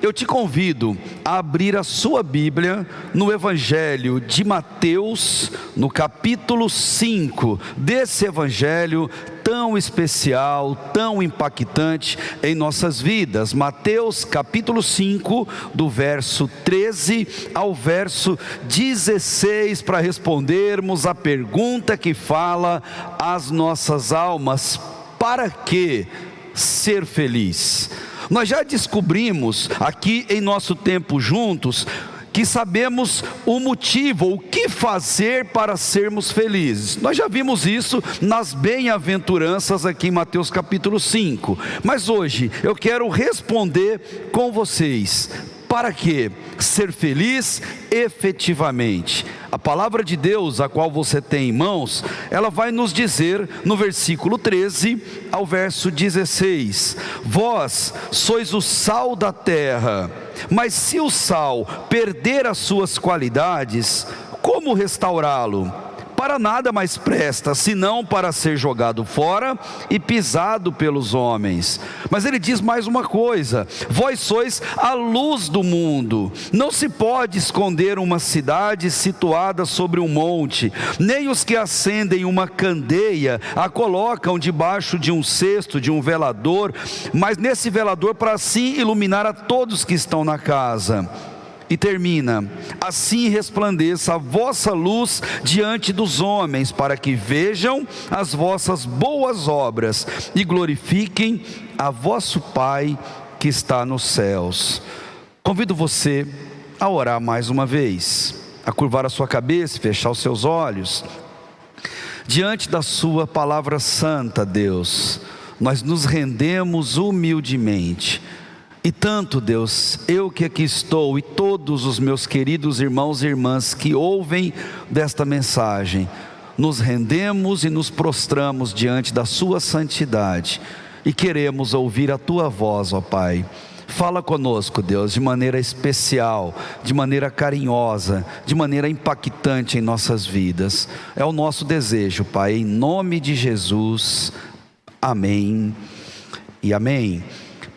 eu te convido a abrir a sua Bíblia no Evangelho de Mateus, no capítulo 5 desse Evangelho tão especial, tão impactante em nossas vidas. Mateus capítulo 5, do verso 13 ao verso 16, para respondermos a pergunta que fala às nossas almas: para que ser feliz? Nós já descobrimos aqui em nosso tempo juntos que sabemos o motivo, o que fazer para sermos felizes. Nós já vimos isso nas bem-aventuranças aqui em Mateus capítulo 5. Mas hoje eu quero responder com vocês: para que ser feliz efetivamente? A palavra de Deus, a qual você tem em mãos, ela vai nos dizer no versículo 13 ao verso 16: vós sois o sal da terra, mas se o sal perder as suas qualidades, como restaurá-lo? Para nada mais presta, senão para ser jogado fora e pisado pelos homens. Mas ele diz mais uma coisa: vós sois a luz do mundo. Não se pode esconder uma cidade situada sobre um monte, nem os que acendem uma candeia a colocam debaixo de um cesto, de um velador, mas nesse velador para assim iluminar a todos que estão na casa. E termina: assim resplandeça a vossa luz diante dos homens, para que vejam as vossas boas obras e glorifiquem a vosso Pai que está nos céus. Convido você a orar mais uma vez, a curvar a sua cabeça e fechar os seus olhos. Diante da sua palavra santa, Deus, nós nos rendemos humildemente. E tanto, Deus, eu que aqui estou e todos os meus queridos irmãos e irmãs que ouvem desta mensagem, nos rendemos e nos prostramos diante da sua santidade e queremos ouvir a tua voz, ó Pai. Fala conosco, Deus, de maneira especial, de maneira carinhosa, de maneira impactante em nossas vidas. É o nosso desejo, Pai, em nome de Jesus. Amém e amém.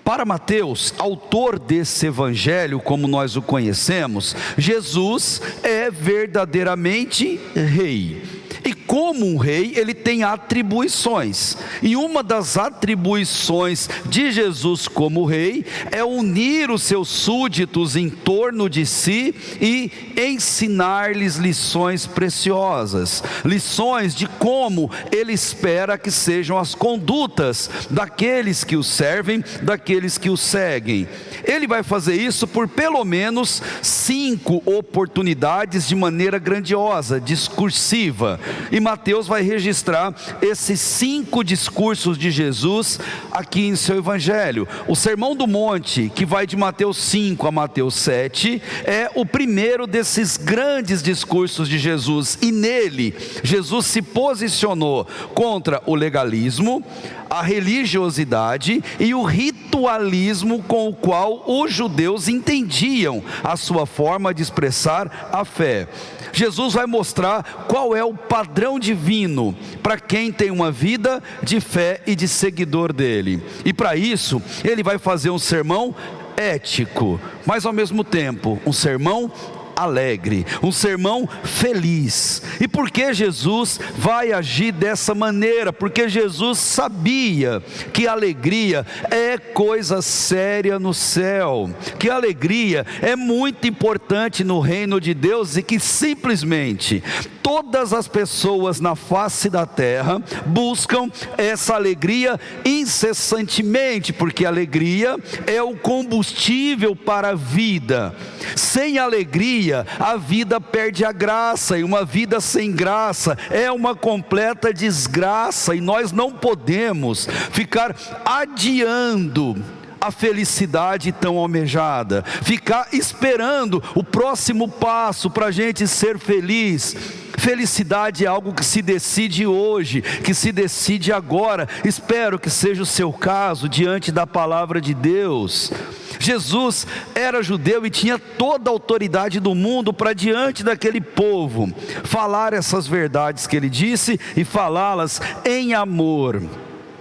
Para Mateus, autor desse evangelho como nós o conhecemos, Jesus é verdadeiramente rei. E como um rei, ele tem atribuições. E uma das atribuições de Jesus como rei é unir os seus súditos em torno de si e ensinar-lhes lições preciosas. Lições de como ele espera que sejam as condutas daqueles que o servem, daqueles que o seguem. Ele vai fazer isso por pelo menos 5 oportunidades de maneira grandiosa, discursiva. E Mateus vai registrar esses 5 discursos de Jesus aqui em seu evangelho. O Sermão do Monte, que vai de Mateus 5 a Mateus 7, é o primeiro desses grandes discursos de Jesus. E nele, Jesus se posicionou contra o legalismo, a religiosidade e o ritualismo com o qual os judeus entendiam a sua forma de expressar a fé. Jesus vai mostrar qual é o padrão divino para quem tem uma vida de fé e de seguidor dele. E para isso, ele vai fazer um sermão ético, mas ao mesmo tempo, um sermão alegre, um sermão feliz. E por que Jesus vai agir dessa maneira? Porque Jesus sabia que a alegria é coisa séria no céu, que a alegria é muito importante no reino de Deus e que simplesmente todas as pessoas na face da terra buscam essa alegria incessantemente, porque a alegria é o combustível para a vida. Sem alegria, a vida perde a graça, e uma vida sem graça é uma completa desgraça, e nós não podemos ficar adiando a felicidade tão almejada, ficar esperando o próximo passo para a gente ser feliz. Felicidade é algo que se decide hoje, que se decide agora. Espero que seja o seu caso diante da palavra de Deus. Jesus era judeu e tinha toda a autoridade do mundo para diante daquele povo falar essas verdades que ele disse e falá-las em amor.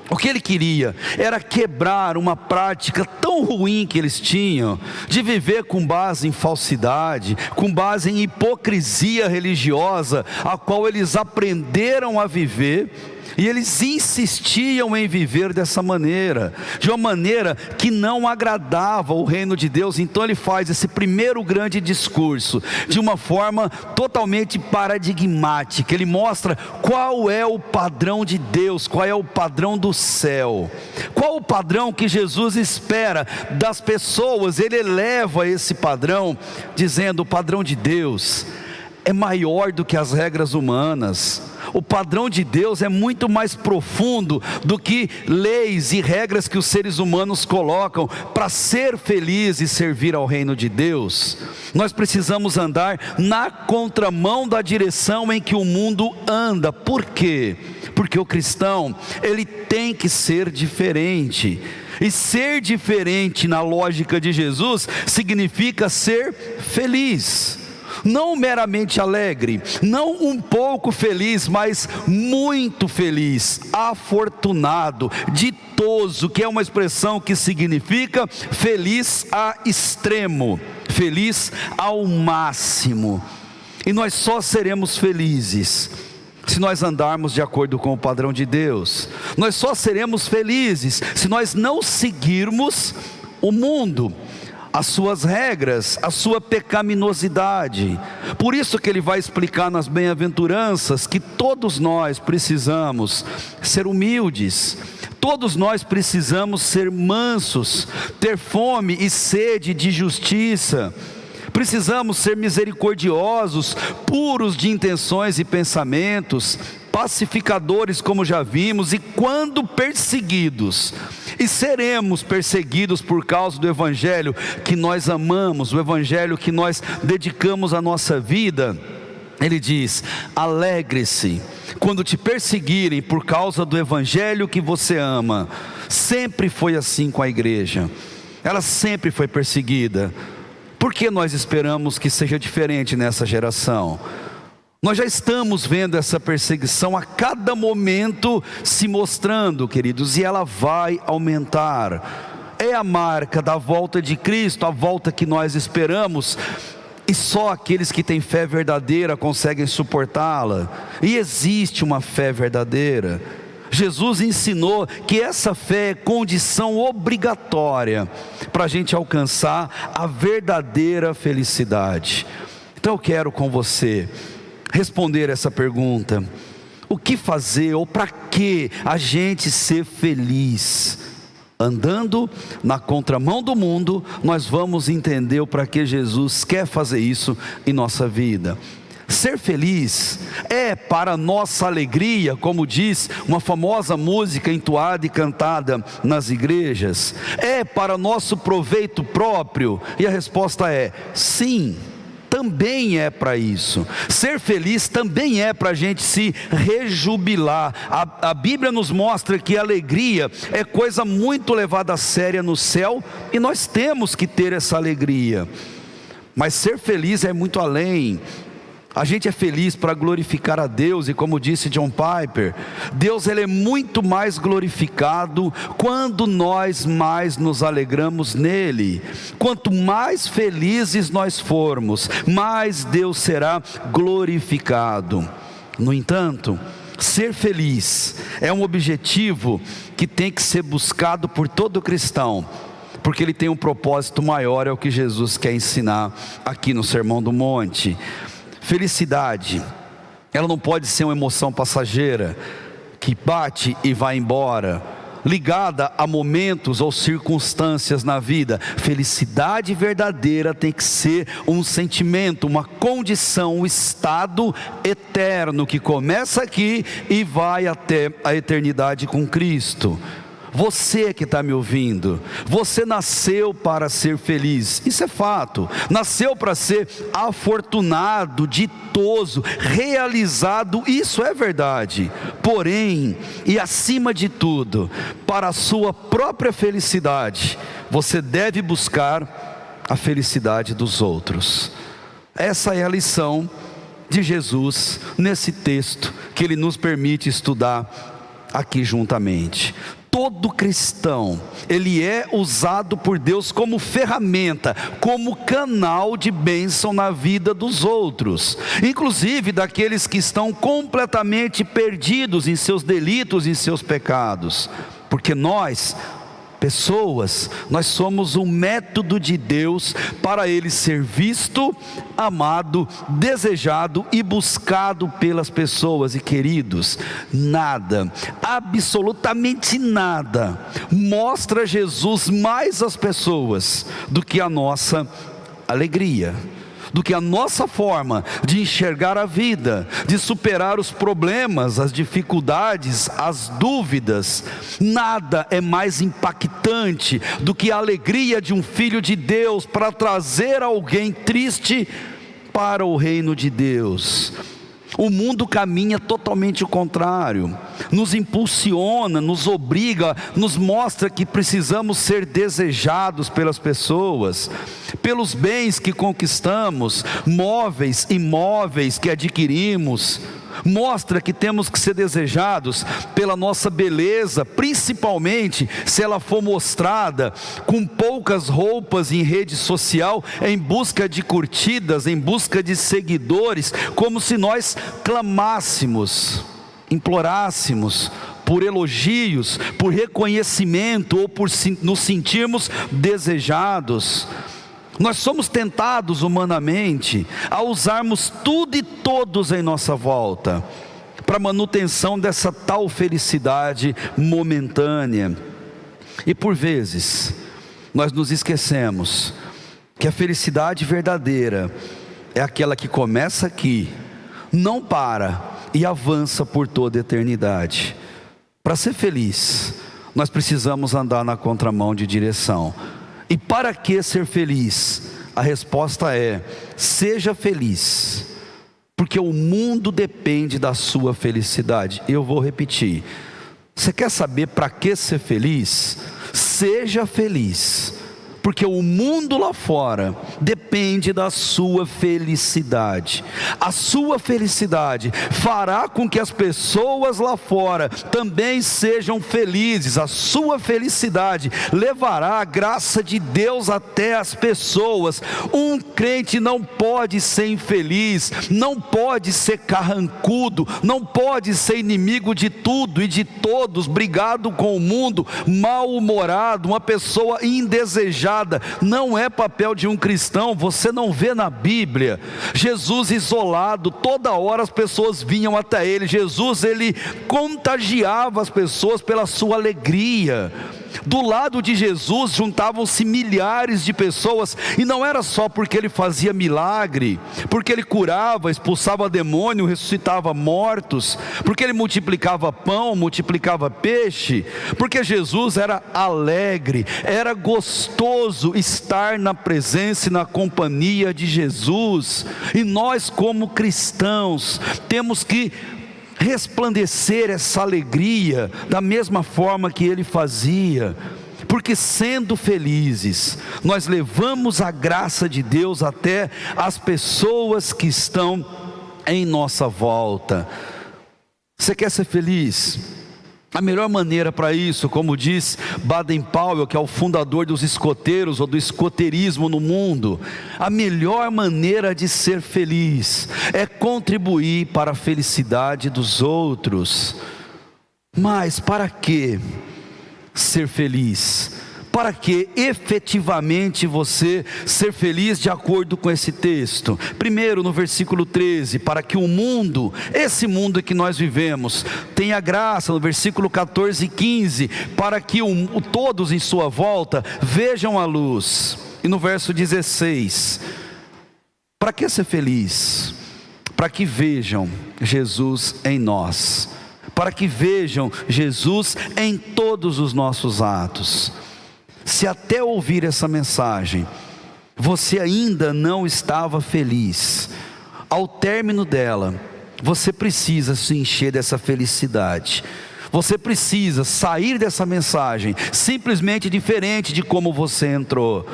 O que ele queria era quebrar uma prática tão ruim que eles tinham, de viver com base em falsidade, com base em hipocrisia religiosa, a qual eles aprenderam a viver, e eles insistiam em viver dessa maneira, de uma maneira que não agradava o reino de Deus. Então ele faz esse primeiro grande discurso, de uma forma totalmente paradigmática. Ele mostra qual é o padrão de Deus, qual é o padrão do céu, qual o padrão que Jesus espera das pessoas. Ele eleva esse padrão, dizendo: o padrão de Deus é maior do que as regras humanas. O padrão de Deus é muito mais profundo do que leis e regras que os seres humanos colocam para ser feliz e servir ao reino de Deus. Nós precisamos andar na contramão da direção em que o mundo anda. Por quê? Porque o cristão, ele tem que ser diferente. E ser diferente na lógica de Jesus significa ser feliz. Não meramente alegre, não um pouco feliz, mas muito feliz, afortunado, ditoso, que é uma expressão que significa feliz a extremo, feliz ao máximo. E nós só seremos felizes se nós andarmos de acordo com o padrão de Deus. Nós só seremos felizes se nós não seguirmos o mundo, as suas regras, a sua pecaminosidade. Por isso que ele vai explicar nas bem-aventuranças que todos nós precisamos ser humildes, todos nós precisamos ser mansos, ter fome e sede de justiça, precisamos ser misericordiosos, puros de intenções e pensamentos, pacificadores, como já vimos, e quando perseguidos, e seremos perseguidos por causa do evangelho que nós amamos, o evangelho que nós dedicamos a nossa vida, ele diz: alegre-se quando te perseguirem por causa do evangelho que você ama. Sempre foi assim com a igreja, ela sempre foi perseguida. Por que nós esperamos que seja diferente nessa geração? Nós já estamos vendo essa perseguição a cada momento se mostrando, queridos, e ela vai aumentar. É a marca da volta de Cristo, a volta que nós esperamos, e só aqueles que têm fé verdadeira conseguem suportá-la. E existe uma fé verdadeira. Jesus ensinou que essa fé é condição obrigatória para a gente alcançar a verdadeira felicidade. Então eu quero com você responder essa pergunta: o que fazer ou para que a gente ser feliz? Andando na contramão do mundo, nós vamos entender o para que Jesus quer fazer isso em nossa vida. Ser feliz é para nossa alegria, como diz uma famosa música entoada e cantada nas igrejas? É para nosso proveito próprio? E a resposta é sim. Também é para isso. Ser feliz também é para a gente se rejubilar. A Bíblia nos mostra que a alegria é coisa muito levada a séria no céu, e nós temos que ter essa alegria. Mas ser feliz é muito além. A gente é feliz para glorificar a Deus, e como disse John Piper, Deus ele é muito mais glorificado quando nós mais nos alegramos nele. Quanto mais felizes nós formos, mais Deus será glorificado. No entanto, ser feliz é um objetivo que tem que ser buscado por todo cristão, porque ele tem um propósito maior, é o que Jesus quer ensinar aqui no Sermão do Monte. Felicidade, ela não pode ser uma emoção passageira, que bate e vai embora, ligada a momentos ou circunstâncias na vida. Felicidade verdadeira tem que ser um sentimento, uma condição, um estado eterno, que começa aqui e vai até a eternidade com Cristo. Você que está me ouvindo, você nasceu para ser feliz, isso é fato. Nasceu para ser afortunado, ditoso, realizado, isso é verdade. Porém, e acima de tudo, para a sua própria felicidade, você deve buscar a felicidade dos outros. Essa é a lição de Jesus nesse texto que Ele nos permite estudar aqui juntamente. Todo cristão, ele é usado por Deus como ferramenta, como canal de bênção na vida dos outros, inclusive daqueles que estão completamente perdidos em seus delitos e em seus pecados, porque nós, pessoas, nós somos um método de Deus para Ele ser visto, amado, desejado e buscado pelas pessoas. E queridos, nada, absolutamente nada, mostra Jesus mais às pessoas do que a nossa alegria, do que a nossa forma de enxergar a vida, de superar os problemas, as dificuldades, as dúvidas. Nada é mais impactante do que a alegria de um filho de Deus para trazer alguém triste para o reino de Deus. O mundo caminha totalmente o contrário, nos impulsiona, nos obriga, nos mostra que precisamos ser desejados pelas pessoas, pelos bens que conquistamos, móveis, imóveis que adquirimos. Mostra que temos que ser desejados pela nossa beleza, principalmente se ela for mostrada com poucas roupas em rede social, em busca de curtidas, em busca de seguidores, como se nós clamássemos, implorássemos por elogios, por reconhecimento ou por nos sentirmos desejados. Nós somos tentados humanamente a usarmos tudo e todos em nossa volta para manutenção dessa tal felicidade momentânea. E por vezes nós nos esquecemos que a felicidade verdadeira é aquela que começa aqui, não para e avança por toda a eternidade. Para ser feliz, nós precisamos andar na contramão de direção. E para que ser feliz? A resposta é: seja feliz, porque o mundo depende da sua felicidade. Eu vou repetir. Você quer saber para que ser feliz? Seja feliz, porque o mundo lá fora depende da sua felicidade. A sua felicidade fará com que as pessoas lá fora também sejam felizes. A sua felicidade levará a graça de Deus até as pessoas. Um crente não pode ser infeliz, não pode ser carrancudo, não pode ser inimigo de tudo e de todos, brigado com o mundo, mal-humorado, uma pessoa indesejada. Não é papel de um cristão. Você não vê na Bíblia Jesus isolado, toda hora as pessoas vinham até ele. Jesus, ele contagiava as pessoas pela sua alegria. Do lado de Jesus juntavam-se milhares de pessoas, e não era só porque ele fazia milagre, porque ele curava, expulsava demônio, ressuscitava mortos, porque ele multiplicava pão, multiplicava peixe, porque Jesus era alegre, era gostoso estar na presença e na companhia de Jesus. E nós, como cristãos, temos que resplandecer essa alegria da mesma forma que ele fazia, porque sendo felizes, nós levamos a graça de Deus até as pessoas que estão em nossa volta. Você quer ser feliz? A melhor maneira para isso, como diz Baden-Powell, que é o fundador dos escoteiros ou do escoteirismo no mundo, a melhor maneira de ser feliz é contribuir para a felicidade dos outros. Mas para que ser feliz? Para que efetivamente você ser feliz de acordo com esse texto? Primeiro, no versículo 13, para que o mundo, esse mundo que nós vivemos, tenha graça. No versículo 14 e 15, para que todos em sua volta vejam a luz. E no verso 16, para que ser feliz? Para que vejam Jesus em nós, para que vejam Jesus em todos os nossos atos. Se até ouvir essa mensagem você ainda não estava feliz, ao término dela você precisa se encher dessa felicidade. Você precisa sair dessa mensagem simplesmente diferente de como você entrou.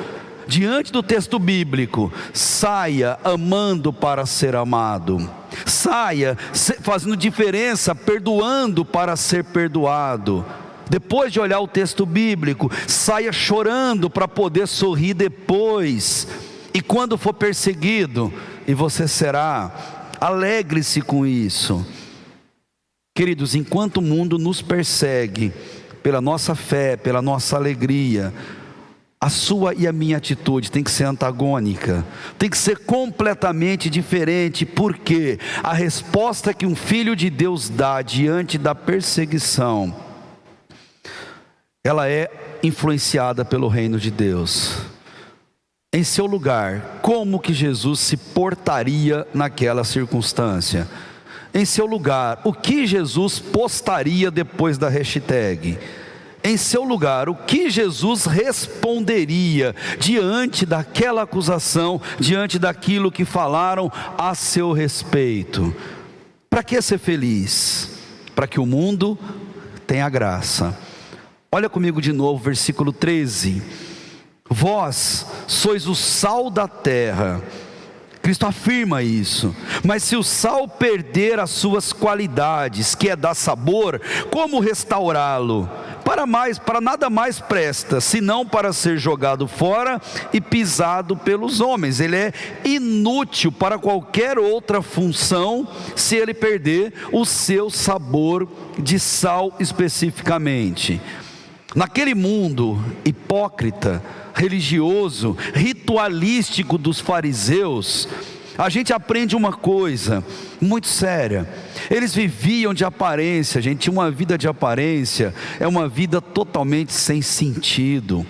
Diante do texto bíblico, saia amando para ser amado, saia fazendo diferença, perdoando para ser perdoado. Depois de olhar o texto bíblico, saia chorando para poder sorrir depois. E quando for perseguido, e você será, alegre-se com isso. Queridos, enquanto o mundo nos persegue, pela nossa fé, pela nossa alegria, a sua e a minha atitude tem que ser antagônica, tem que ser completamente diferente, porque a resposta que um filho de Deus dá diante da perseguição, ela é influenciada pelo reino de Deus. Em seu lugar, como que Jesus se portaria naquela circunstância? Em seu lugar, o que Jesus postaria depois da hashtag? Em seu lugar, o que Jesus responderia diante daquela acusação, diante daquilo que falaram a seu respeito? Para que ser feliz? Para que o mundo tenha graça. Olha comigo de novo, versículo 13. Vós sois o sal da terra. Cristo afirma isso. Mas se o sal perder as suas qualidades, que é dar sabor, como restaurá-lo? Para nada mais presta, senão para ser jogado fora e pisado pelos homens. Ele é inútil para qualquer outra função, se ele perder o seu sabor de sal especificamente. Naquele mundo hipócrita, religioso, ritualístico dos fariseus, a gente aprende uma coisa muito séria. Eles viviam de aparência, gente. Uma vida de aparência é uma vida totalmente sem sentido,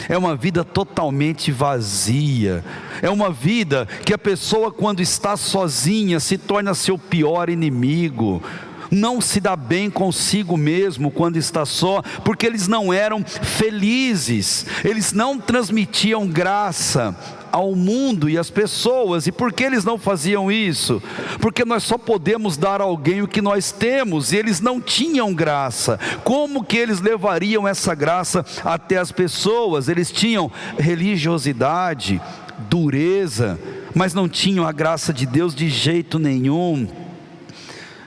é uma vida totalmente vazia, é uma vida que a pessoa, quando está sozinha, se torna seu pior inimigo. Não se dá bem consigo mesmo quando está só, porque eles não eram felizes, eles não transmitiam graça ao mundo e às pessoas. E por que eles não faziam isso? Porque nós só podemos dar a alguém o que nós temos, e eles não tinham graça. Como que eles levariam essa graça até as pessoas? Eles tinham religiosidade, dureza, mas não tinham a graça de Deus de jeito nenhum.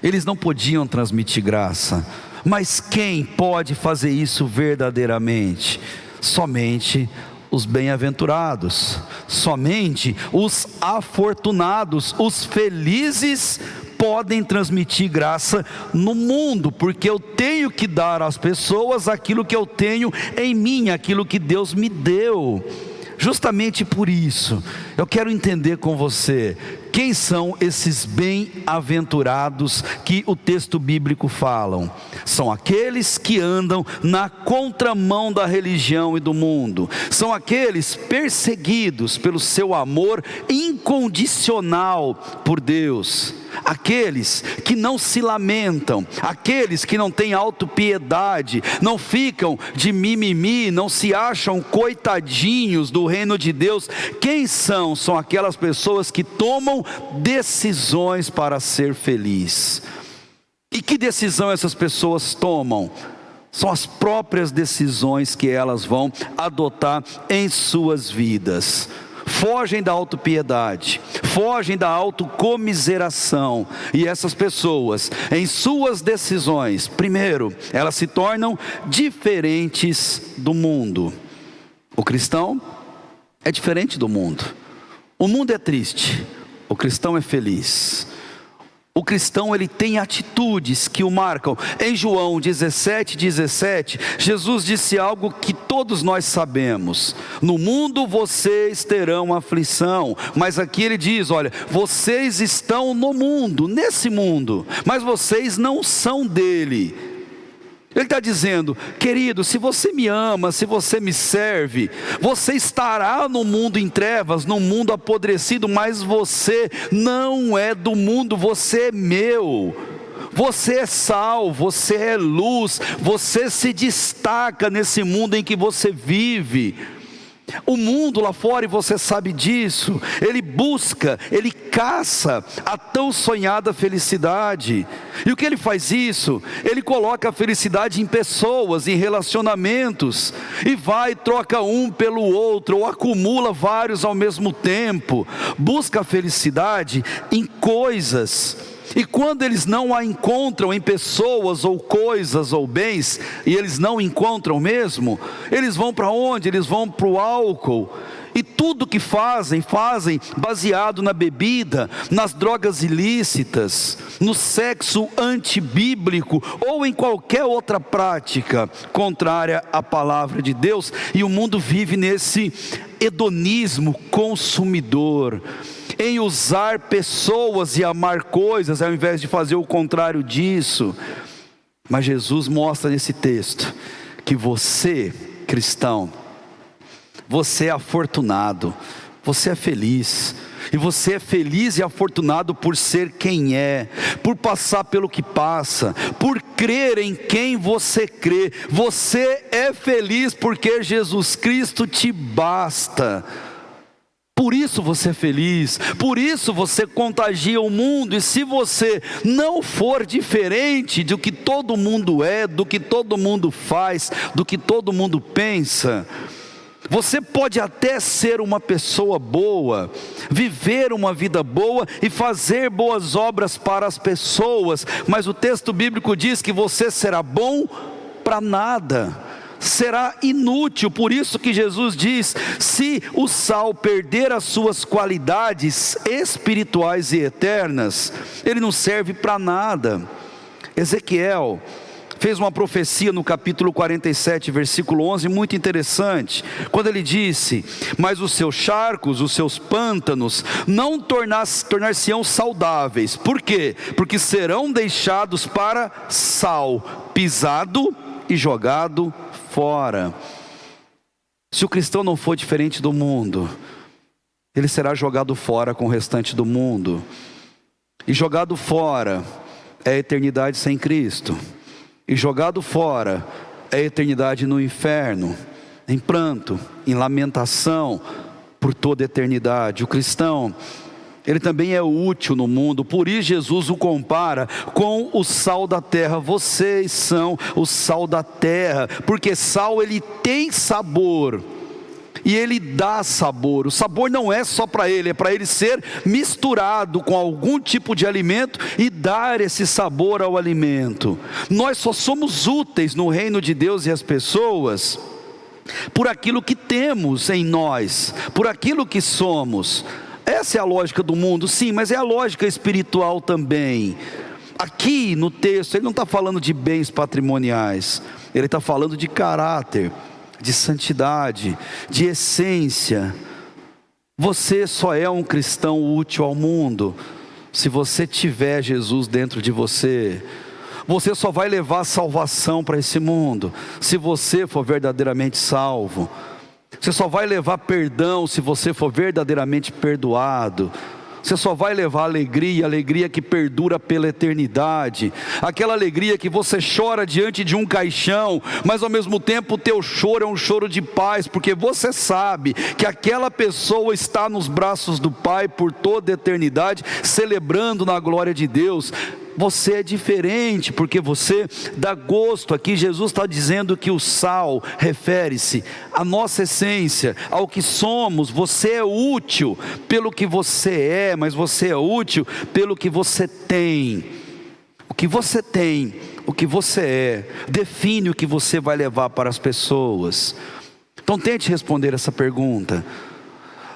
Eles não podiam transmitir graça. Mas quem pode fazer isso verdadeiramente? Somente os bem-aventurados, somente os afortunados, os felizes podem transmitir graça no mundo, porque eu tenho que dar às pessoas aquilo que eu tenho em mim, aquilo que Deus me deu. Justamente por isso, eu quero entender com você, quem são esses bem-aventurados que o texto bíblico fala? São aqueles que andam na contramão da religião e do mundo, são aqueles perseguidos pelo seu amor incondicional por Deus, aqueles que não se lamentam, aqueles que não têm autopiedade, não ficam de mimimi, não se acham coitadinhos do reino de Deus. Quem são? São aquelas pessoas que tomam decisões para ser feliz. E que decisão essas pessoas tomam? São as próprias decisões que elas vão adotar em suas vidas. Fogem da autopiedade, fogem da autocomiseração. E essas pessoas, em suas decisões, primeiro, elas se tornam diferentes do mundo. O cristão é diferente do mundo. O mundo é triste, o cristão é feliz. O cristão, ele tem atitudes que o marcam. Em João 17:17, Jesus disse algo que todos nós sabemos: no mundo vocês terão aflição. Mas aqui ele diz, olha, vocês estão no mundo, nesse mundo, mas vocês não são dele. Ele está dizendo, querido, se você me ama, se você me serve, você estará no mundo em trevas, no mundo apodrecido, mas você não é do mundo, você é meu. Você é sal, você é luz, você se destaca nesse mundo em que você vive. O mundo lá fora, e você sabe disso, ele busca, ele caça a tão sonhada felicidade. E o que ele faz isso? Ele coloca a felicidade em pessoas, em relacionamentos, e vai, troca um pelo outro, ou acumula vários ao mesmo tempo. Busca a felicidade em coisas. E quando eles não a encontram em pessoas ou coisas ou bens, e eles não encontram mesmo, eles vão para onde? Eles vão para o álcool. E tudo que fazem baseado na bebida, nas drogas ilícitas, no sexo antibíblico ou em qualquer outra prática contrária à palavra de Deus. E o mundo vive nesse hedonismo consumidor, em usar pessoas e amar coisas ao invés de fazer o contrário disso. Mas Jesus mostra nesse texto que você, cristão, você é afortunado, você é feliz. E você é feliz e afortunado por ser quem é, por passar pelo que passa, por crer em quem você crê. Você é feliz porque Jesus Cristo te basta. Por isso você é feliz, por isso você contagia o mundo. E se você não for diferente do que todo mundo é, do que todo mundo faz, do que todo mundo pensa, você pode até ser uma pessoa boa, viver uma vida boa e fazer boas obras para as pessoas, mas o texto bíblico diz que você será bom para nada, será inútil. Por isso que Jesus diz: se o sal perder as suas qualidades espirituais e eternas, ele não serve para nada. Ezequiel fez uma profecia no capítulo 47, versículo 11, muito interessante, quando ele disse: mas os seus charcos, os seus pântanos, não tornar-se-ão saudáveis. Por quê? Porque serão deixados para sal, pisado e jogado fora. Se o cristão não for diferente do mundo, ele será jogado fora com o restante do mundo. E jogado fora é a eternidade sem Cristo. E jogado fora é a eternidade no inferno, em pranto, em lamentação, por toda a eternidade. O cristão, ele também é útil no mundo, por isso Jesus o compara com o sal da terra. Vocês são o sal da terra, porque sal ele tem sabor, e ele dá sabor. O sabor não é só para ele, é para ele ser misturado com algum tipo de alimento e dar esse sabor ao alimento. Nós só somos úteis no reino de Deus e as pessoas por aquilo que temos em nós, por aquilo que somos. Essa é a lógica do mundo, sim, mas é a lógica espiritual também. Aqui no texto ele não está falando de bens patrimoniais, ele está falando de caráter, de santidade, de essência. Você só é um cristão útil ao mundo se você tiver Jesus dentro de você. Você só vai levar salvação para esse mundo se você for verdadeiramente salvo. Você só vai levar perdão se você for verdadeiramente perdoado. Você só vai levar alegria que perdura pela eternidade. Aquela alegria que você chora diante de um caixão, mas ao mesmo tempo o teu choro é um choro de paz, porque você sabe que aquela pessoa está nos braços do Pai por toda a eternidade, celebrando na glória de Deus. Você é diferente, porque você dá gosto. Aqui Jesus está dizendo que o sal refere-se à nossa essência, ao que somos. Você é útil pelo que você é, mas você é útil pelo que você tem. O que você tem, o que você é, define o que você vai levar para as pessoas. Então tente responder essa pergunta.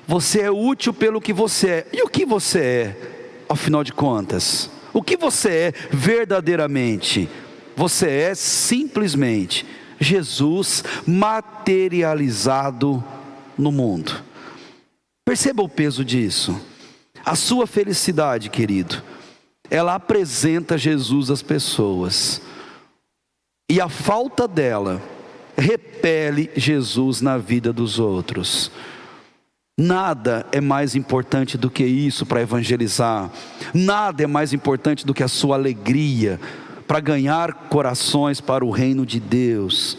Você é útil pelo que você é. E o que você é, afinal de contas? O que você é verdadeiramente? Você é simplesmente Jesus materializado no mundo. Perceba o peso disso. A sua felicidade, querido, ela apresenta Jesus às pessoas, e a falta dela repele Jesus na vida dos outros. Nada é mais importante do que isso para evangelizar. Nada é mais importante do que a sua alegria para ganhar corações para o reino de Deus.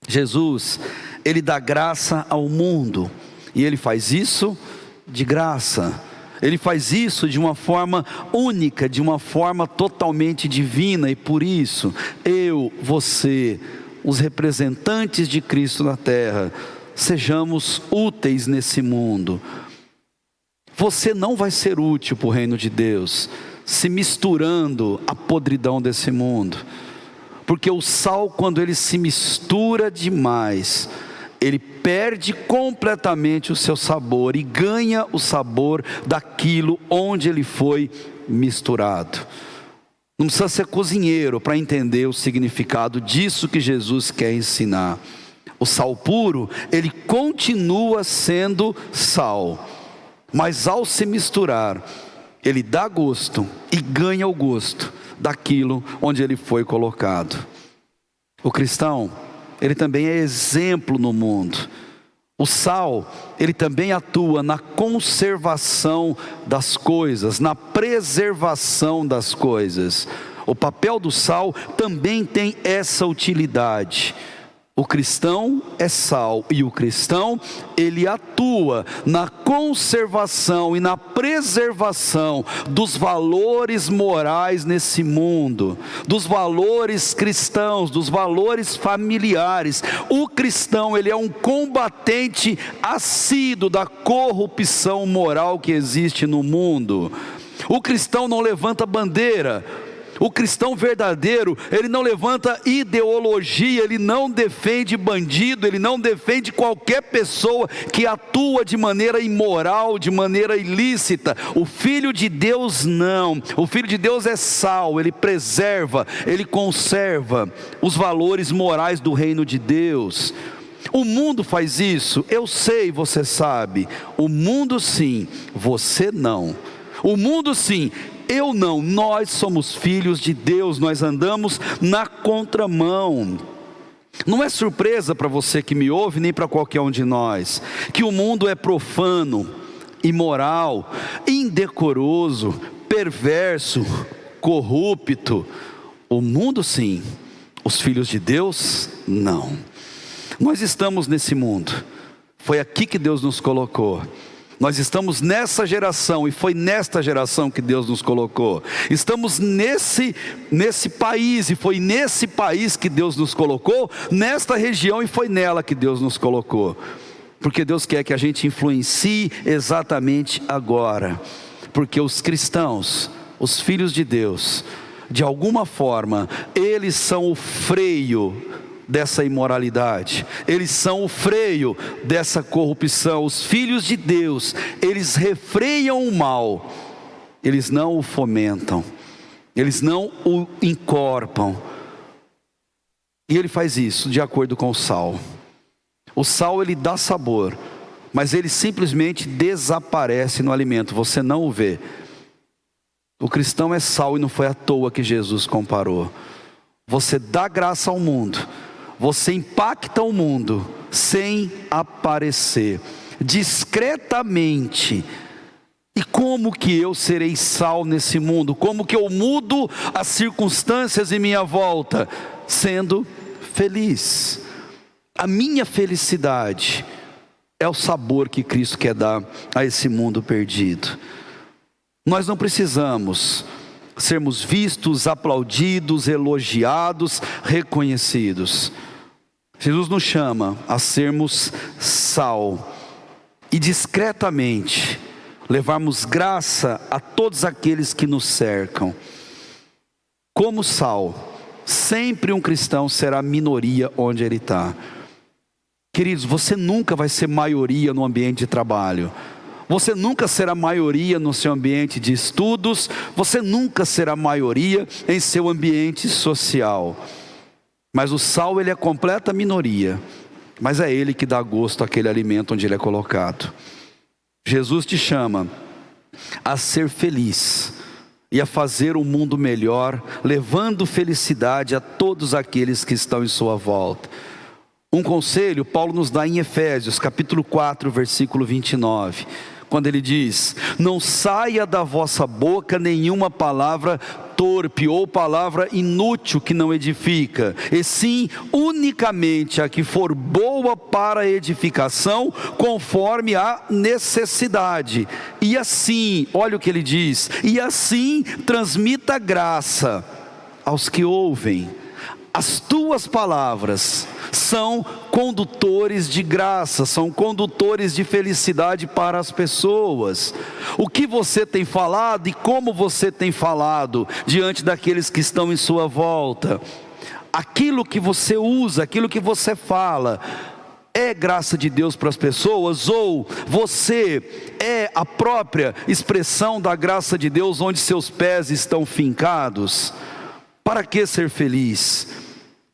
Jesus, ele dá graça ao mundo, e ele faz isso de graça. Ele faz isso de uma forma única, de uma forma totalmente divina. E por isso, eu, você, os representantes de Cristo na terra, sejamos úteis nesse mundo. Você não vai ser útil para o reino de Deus se misturando à podridão desse mundo. Porque o sal, quando ele se mistura demais, ele perde completamente o seu sabor e ganha o sabor daquilo onde ele foi misturado. Não precisa ser cozinheiro para entender o significado disso que Jesus quer ensinar. O sal puro, ele continua sendo sal, mas ao se misturar, ele dá gosto e ganha o gosto daquilo onde ele foi colocado. O cristão, ele também é exemplo no mundo. O sal, ele também atua na conservação das coisas, na preservação das coisas. O papel do sal também tem essa utilidade. O cristão é sal e o cristão, ele atua na conservação e na preservação dos valores morais nesse mundo, dos valores cristãos, dos valores familiares. O cristão, ele é um combatente assíduo da corrupção moral que existe no mundo. O cristão não levanta bandeira. O cristão verdadeiro, ele não levanta ideologia, ele não defende bandido, ele não defende qualquer pessoa que atua de maneira imoral, de maneira ilícita. O Filho de Deus não. O Filho de Deus é sal, ele preserva, ele conserva os valores morais do reino de Deus. O mundo faz isso, eu sei, você sabe. O mundo sim, você não. O mundo sim, eu não. Nós somos filhos de Deus, nós andamos na contramão. Não é surpresa para você que me ouve, nem para qualquer um de nós, que o mundo é profano, imoral, indecoroso, perverso, corrupto. O mundo sim, os filhos de Deus não. Nós estamos nesse mundo, foi aqui que Deus nos colocou. Nós estamos nessa geração e foi nesta geração que Deus nos colocou. Estamos nesse país e foi nesse país que Deus nos colocou, nesta região e foi nela que Deus nos colocou. Porque Deus quer que a gente influencie exatamente agora. Porque os cristãos, os filhos de Deus, de alguma forma, eles são o freio dessa imoralidade, eles são o freio dessa corrupção. Os filhos de Deus, eles refreiam o mal, eles não o fomentam, eles não o encorpam. E ele faz isso de acordo com o sal. O sal, ele dá sabor, mas ele simplesmente desaparece no alimento, você não o vê. O cristão é sal e não foi à toa que Jesus comparou. Você dá graça ao mundo, você impacta o mundo sem aparecer, discretamente. E como que eu serei sal nesse mundo? Como que eu mudo as circunstâncias em minha volta? Sendo feliz. A minha felicidade é o sabor que Cristo quer dar a esse mundo perdido. Nós não precisamos sermos vistos, aplaudidos, elogiados, reconhecidos. Jesus nos chama a sermos sal e discretamente levarmos graça a todos aqueles que nos cercam. Como sal, sempre um cristão será minoria onde ele está. Queridos, você nunca vai ser maioria no ambiente de trabalho. Você nunca será maioria no seu ambiente de estudos. Você nunca será maioria em seu ambiente social. Mas o sal, ele é completa minoria. Mas é ele que dá gosto àquele alimento onde ele é colocado. Jesus te chama a ser feliz e a fazer o mundo melhor, levando felicidade a todos aqueles que estão em sua volta. Um conselho Paulo nos dá em Efésios, capítulo 4, versículo 29. Quando ele diz: não saia da vossa boca nenhuma palavra torpe ou palavra inútil que não edifica, e sim unicamente a que for boa para a edificação, conforme a necessidade. E assim, olha o que ele diz, e assim transmita graça aos que ouvem. as tuas palavras são condutores de graça, são condutores de felicidade para as pessoas. O que você tem falado e como você tem falado diante daqueles que estão em sua volta, aquilo que você usa, aquilo que você fala, é graça de Deus para as pessoas, ou você é a própria expressão da graça de Deus onde seus pés estão fincados? Para que ser feliz?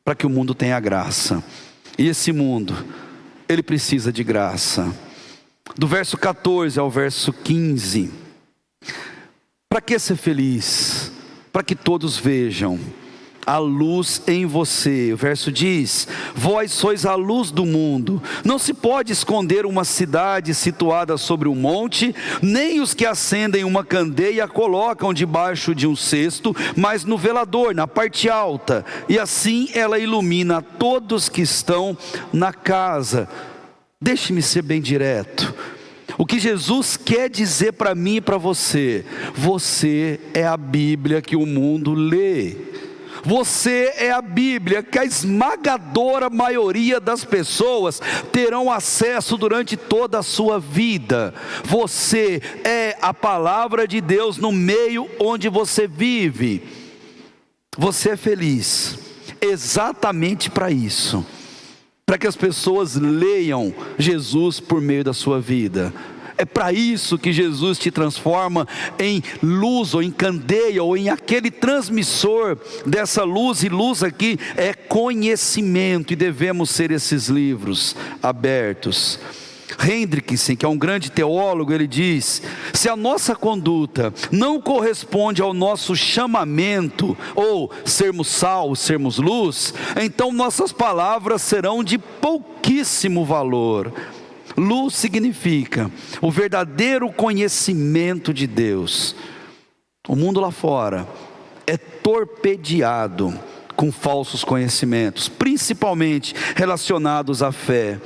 Para que o mundo tenha graça, e esse mundo, ele precisa de graça. Do verso 14 ao verso 15, para que ser feliz? Para que todos vejam a luz em você. O verso diz: vós sois a luz do mundo. Não se pode esconder uma cidade situada sobre um monte, nem os que acendem uma candeia colocam debaixo de um cesto, mas no velador, na parte alta, e assim ela ilumina todos que estão na casa. Deixe-me ser bem direto. O que Jesus quer dizer para mim e para você: você é a Bíblia que o mundo lê. Você é a Bíblia que a esmagadora maioria das pessoas terão acesso durante toda a sua vida. Você é a palavra de Deus no meio onde você vive. Você é feliz exatamente para isso, para que as pessoas leiam Jesus por meio da sua vida. É para isso que Jesus te transforma em luz, ou em candeia, ou em aquele transmissor dessa luz. E luz aqui é conhecimento, e devemos ser esses livros abertos. Hendrickson, que é um grande teólogo, ele diz: se a nossa conduta não corresponde ao nosso chamamento, ou sermos sal, sermos luz, então nossas palavras serão de pouquíssimo valor. Luz significa o verdadeiro conhecimento de Deus. O mundo lá fora é torpedeado com falsos conhecimentos, principalmente relacionados à fé.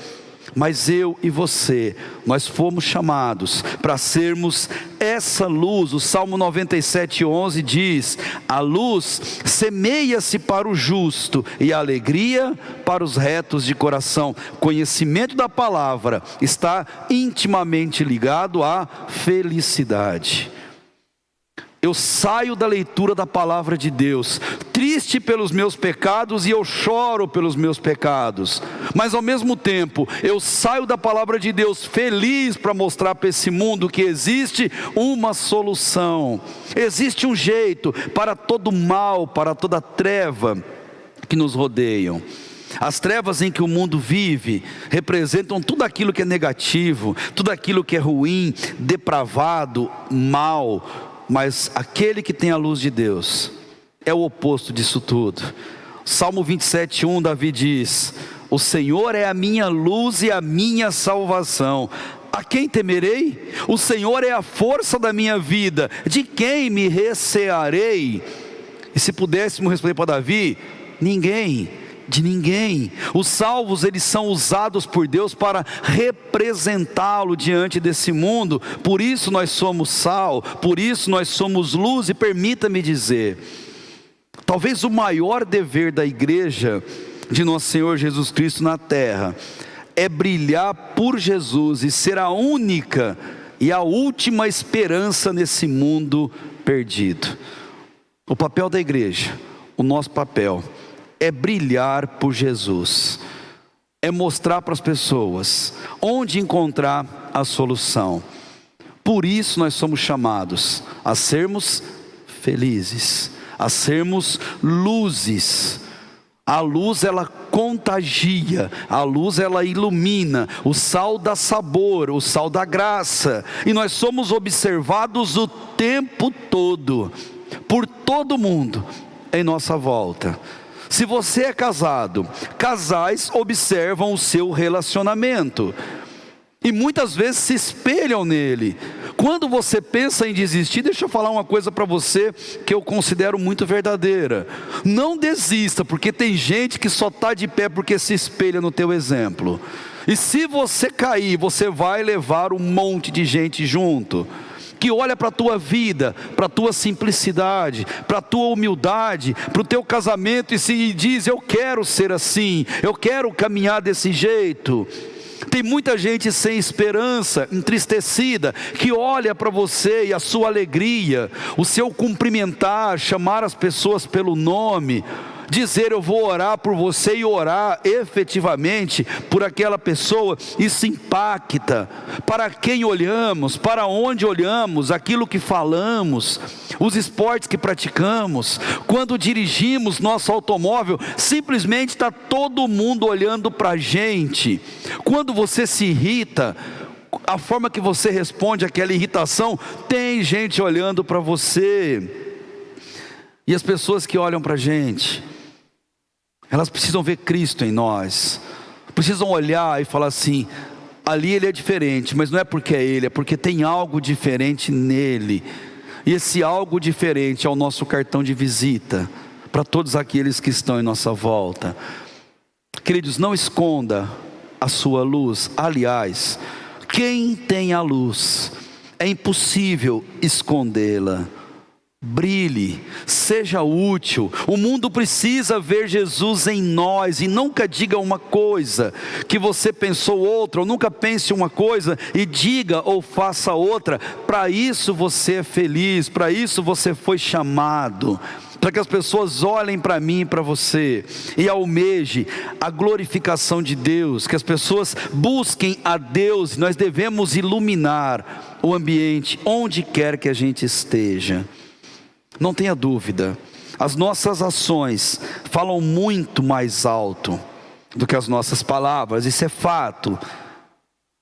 Mas eu e você, nós fomos chamados para sermos essa luz. O Salmo 97:11 diz: a luz semeia-se para o justo, e a alegria para os retos de coração. Conhecimento da palavra está intimamente ligado à felicidade. Eu saio da leitura da palavra de Deus triste pelos meus pecados, e eu choro pelos meus pecados, mas ao mesmo tempo eu saio da palavra de Deus feliz para mostrar para esse mundo que existe uma solução, existe um jeito para todo mal, para toda treva que nos rodeiam. As trevas em que o mundo vive representam tudo aquilo que é negativo, tudo aquilo que é ruim, depravado, mal. Mas aquele que tem a luz de Deus é o oposto disso tudo. Salmo 27:1, Davi diz: o Senhor é a minha luz e a minha salvação. A quem temerei? O Senhor é a força da minha vida. De quem me recearei? E se pudéssemos responder para Davi: ninguém. De ninguém. Os salvos, eles são usados por Deus para representá-lo diante desse mundo. Por isso nós somos sal, por isso nós somos luz. E permita-me dizer, talvez o maior dever da igreja de nosso Senhor Jesus Cristo na terra é brilhar por Jesus e ser a única e a última esperança nesse mundo perdido. O papel da igreja, o nosso papel, é brilhar por Jesus, é mostrar para as pessoas onde encontrar a solução. Por isso nós somos chamados a sermos felizes, a sermos luzes. A luz, ela contagia, a luz, ela ilumina. O sal dá sabor, o sal dá graça, e nós somos observados o tempo todo, por todo mundo em nossa volta. Se você é casado, casais observam o seu relacionamento e muitas vezes se espelham nele. Quando você pensa em desistir, deixa eu falar uma coisa para você que eu considero muito verdadeira: não desista, porque tem gente que só está de pé porque se espelha no teu exemplo. E se você cair, você vai levar um monte de gente junto. que olha para a tua vida, para a tua simplicidade, para a tua humildade, para o teu casamento e diz: eu quero ser assim, eu quero caminhar desse jeito. Tem muita gente sem esperança, entristecida, que olha para você e a sua alegria, o seu cumprimentar, chamar as pessoas pelo nome, dizer: eu vou orar por você, e orar efetivamente por aquela pessoa, isso impacta. Para quem olhamos, para onde olhamos, aquilo que falamos, os esportes que praticamos, quando dirigimos nosso automóvel, simplesmente está todo mundo olhando para a gente. Quando você se irrita, a forma que você responde àquela irritação, tem gente olhando para você. E as pessoas que olham para a gente, elas precisam ver Cristo em nós, precisam olhar e falar assim: ali ele é diferente, mas não é porque é ele, é porque tem algo diferente nele. E esse algo diferente é o nosso cartão de visita para todos aqueles que estão em nossa volta. Queridos, não esconda a sua luz. Aliás, quem tem a luz, é impossível escondê-la. Brilhe, seja útil. O mundo precisa ver Jesus em nós. E nunca diga uma coisa que você pensou outra, ou nunca pense uma coisa e diga ou faça outra. Para isso você é feliz, para isso você foi chamado, para que as pessoas olhem para mim e para você e almeje a glorificação de Deus, que as pessoas busquem a Deus. Nós devemos iluminar o ambiente onde quer que a gente esteja. Não tenha dúvida, as nossas ações falam muito mais alto do que as nossas palavras, isso é fato.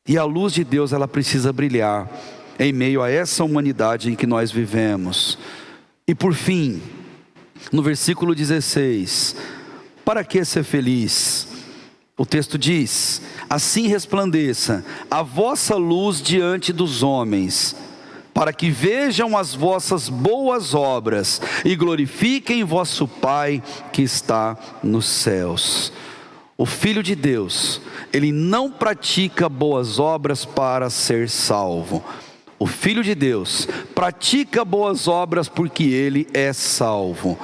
E a luz de Deus, ela precisa brilhar em meio a essa humanidade em que nós vivemos. E por fim, no versículo 16, para que ser feliz? O texto diz: assim resplandeça a vossa luz diante dos homens, para que vejam as vossas boas obras e glorifiquem vosso Pai que está nos céus. O Filho de Deus, ele não pratica boas obras para ser salvo. O Filho de Deus pratica boas obras porque ele é salvo.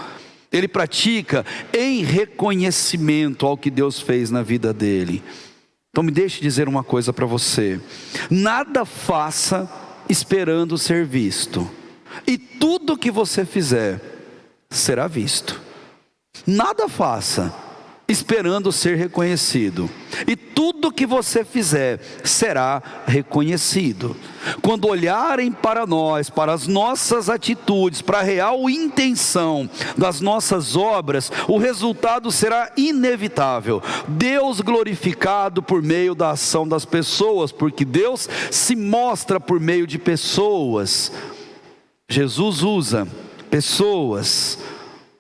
Ele pratica em reconhecimento ao que Deus fez na vida dele. Então me deixe dizer uma coisa para você: nada faça esperando ser visto, e tudo que você fizer será visto. Nada faça esperando ser reconhecido, e tudo que você fizer será reconhecido. Quando olharem para nós, para as nossas atitudes, para a real intenção das nossas obras, o resultado será inevitável: Deus glorificado por meio da ação das pessoas, porque Deus se mostra por meio de pessoas. Jesus usa pessoas.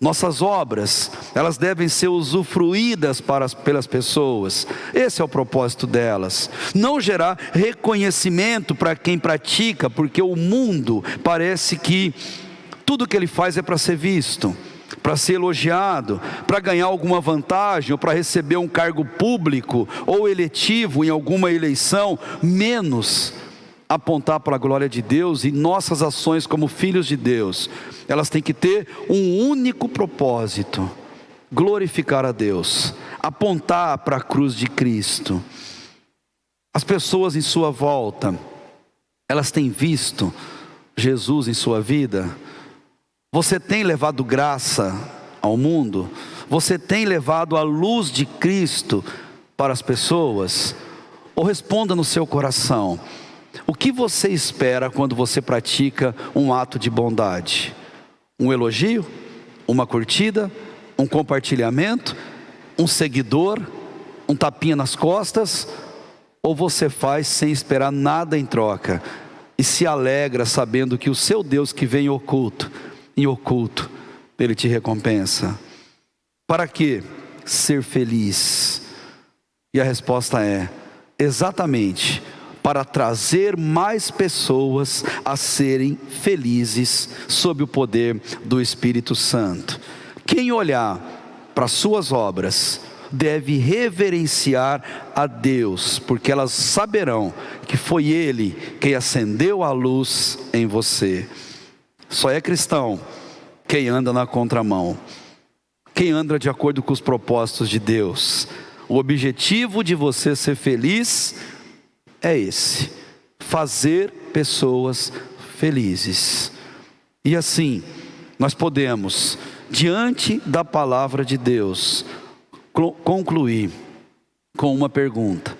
Nossas obras, elas devem ser usufruídas pelas pessoas. Esse é o propósito delas. Não gerar reconhecimento para quem pratica, porque o mundo parece que tudo que ele faz é para ser visto, para ser elogiado, para ganhar alguma vantagem, ou para receber um cargo público ou eletivo em alguma eleição, menos apontar para a glória de Deus. E nossas ações como filhos de Deus, elas têm que ter um único propósito: glorificar a Deus, apontar para a cruz de Cristo. As pessoas em sua volta, elas têm visto Jesus em sua vida? Você tem levado graça ao mundo? Você tem levado a luz de Cristo para as pessoas? Ou responda no seu coração: o que você espera quando você pratica um ato de bondade? Um elogio? Uma curtida? Um compartilhamento? Um seguidor? Um tapinha nas costas? Ou você faz sem esperar nada em troca e se alegra sabendo que o seu Deus que vem em oculto, ele te recompensa? Para que ser feliz? E a resposta é: exatamente para trazer mais pessoas a serem felizes sob o poder do Espírito Santo. Quem olhar para as suas obras deve reverenciar a Deus, porque elas saberão que foi Ele quem acendeu a luz em você. Só é cristão quem anda na contramão, quem anda de acordo com os propósitos de Deus. O objetivo de você ser feliz é esse: fazer pessoas felizes. E assim, nós podemos, diante da palavra de Deus, concluir com uma pergunta: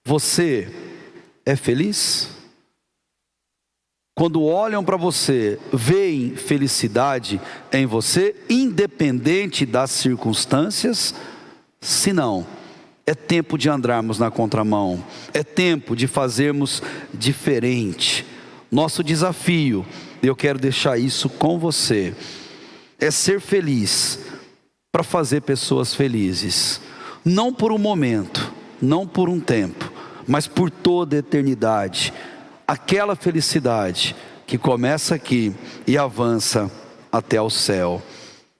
você é feliz? Quando olham para você, veem felicidade em você, independente das circunstâncias? Se não, é tempo de andarmos na contramão, é tempo de fazermos diferente. Nosso desafio, eu quero deixar isso com você, é ser feliz para fazer pessoas felizes, não por um momento, não por um tempo, mas por toda a eternidade. Aquela felicidade que começa aqui e avança até o céu.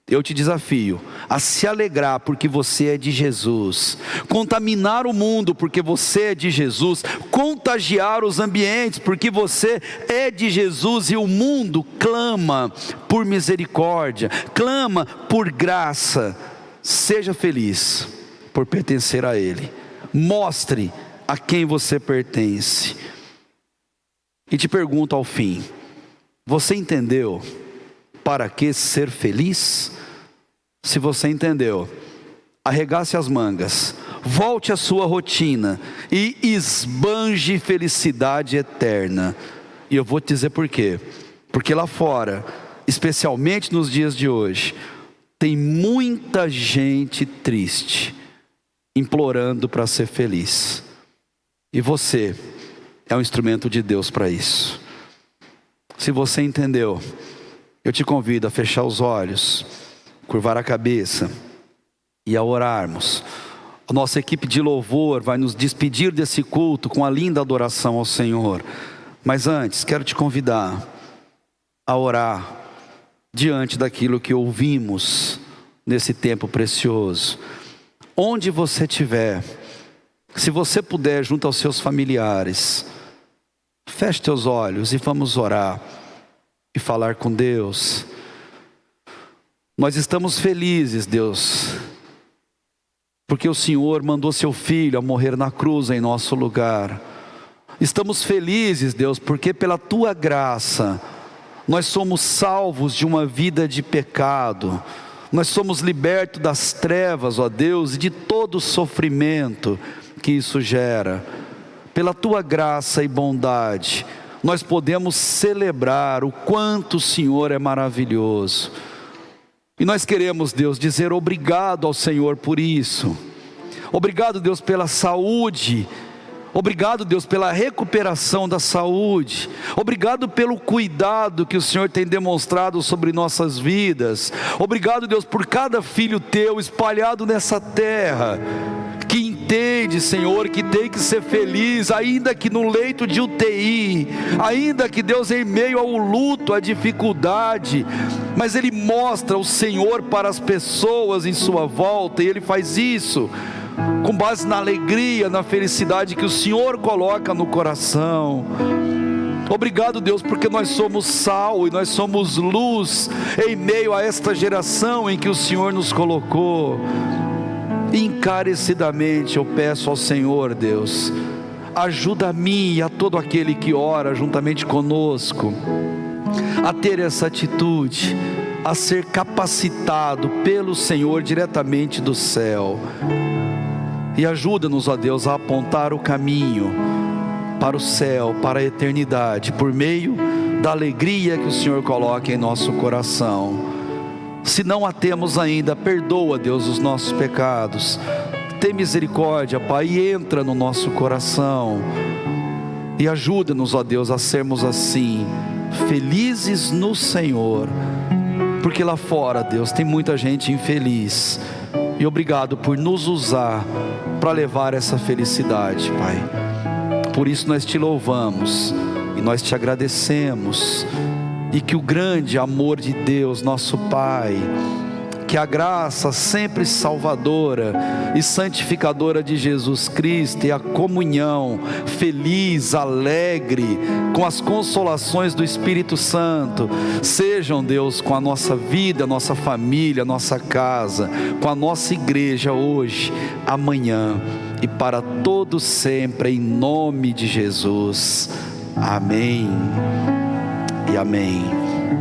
Eu te desafio a se alegrar porque você é de Jesus, contaminar o mundo porque você é de Jesus, contagiar os ambientes porque você é de Jesus, e o mundo clama por misericórdia, clama por graça. Seja feliz por pertencer a Ele, mostre a quem você pertence. E te pergunto ao fim: você entendeu para que ser feliz? Se você entendeu, arregace as mangas, volte à sua rotina e esbanje felicidade eterna. E eu vou te dizer por quê. Porque lá fora, especialmente nos dias de hoje, tem muita gente triste, implorando para ser feliz. E você é um instrumento de Deus para isso. Se você entendeu, eu te convido a fechar os olhos, curvar a cabeça e a orarmos. A nossa equipe de louvor vai nos despedir desse culto com a linda adoração ao Senhor. Mas antes, quero te convidar a orar diante daquilo que ouvimos nesse tempo precioso. Onde você estiver, se você puder, junto aos seus familiares, feche teus olhos e vamos orar e falar com Deus. Nós estamos felizes, Deus, porque o Senhor mandou seu Filho a morrer na cruz em nosso lugar. Estamos felizes, Deus, porque pela tua graça nós somos salvos de uma vida de pecado. Nós somos libertos das trevas, ó Deus, e de todo o sofrimento que isso gera. Pela tua graça e bondade, nós podemos celebrar o quanto o Senhor é maravilhoso. E nós queremos, Deus, dizer obrigado ao Senhor por isso. Obrigado, Deus, pela saúde. Obrigado, Deus, pela recuperação da saúde. Obrigado pelo cuidado que o Senhor tem demonstrado sobre nossas vidas. Obrigado, Deus, por cada filho teu espalhado nessa terra, que entende, Senhor, que tem que ser feliz, ainda que no leito de UTI, ainda que, Deus, em meio ao luto, à dificuldade, mas Ele mostra o Senhor para as pessoas em sua volta, e Ele faz isso com base na alegria, na felicidade que o Senhor coloca no coração. Obrigado, Deus, porque nós somos sal e nós somos luz em meio a esta geração em que o Senhor nos colocou. Encarecidamente eu peço ao Senhor, Deus, ajuda a mim e a todo aquele que ora juntamente conosco a ter essa atitude, a ser capacitado pelo Senhor diretamente do céu. E ajuda-nos, ó Deus, a apontar o caminho para o céu, para a eternidade, por meio da alegria que o Senhor coloca em nosso coração. Se não a temos ainda, perdoa, Deus, os nossos pecados. Tem misericórdia, Pai, e entra no nosso coração. E ajuda-nos, ó Deus, a sermos assim, felizes no Senhor. Porque lá fora, Deus, tem muita gente infeliz. E obrigado por nos usar para levar essa felicidade, Pai. Por isso nós te louvamos e nós te agradecemos. E que o grande amor de Deus, nosso Pai, que a graça sempre salvadora e santificadora de Jesus Cristo e a comunhão feliz, alegre, com as consolações do Espírito Santo, sejam, Deus, com a nossa vida, nossa família, nossa casa, com a nossa igreja hoje, amanhã e para todos sempre, em nome de Jesus. Amém e amém.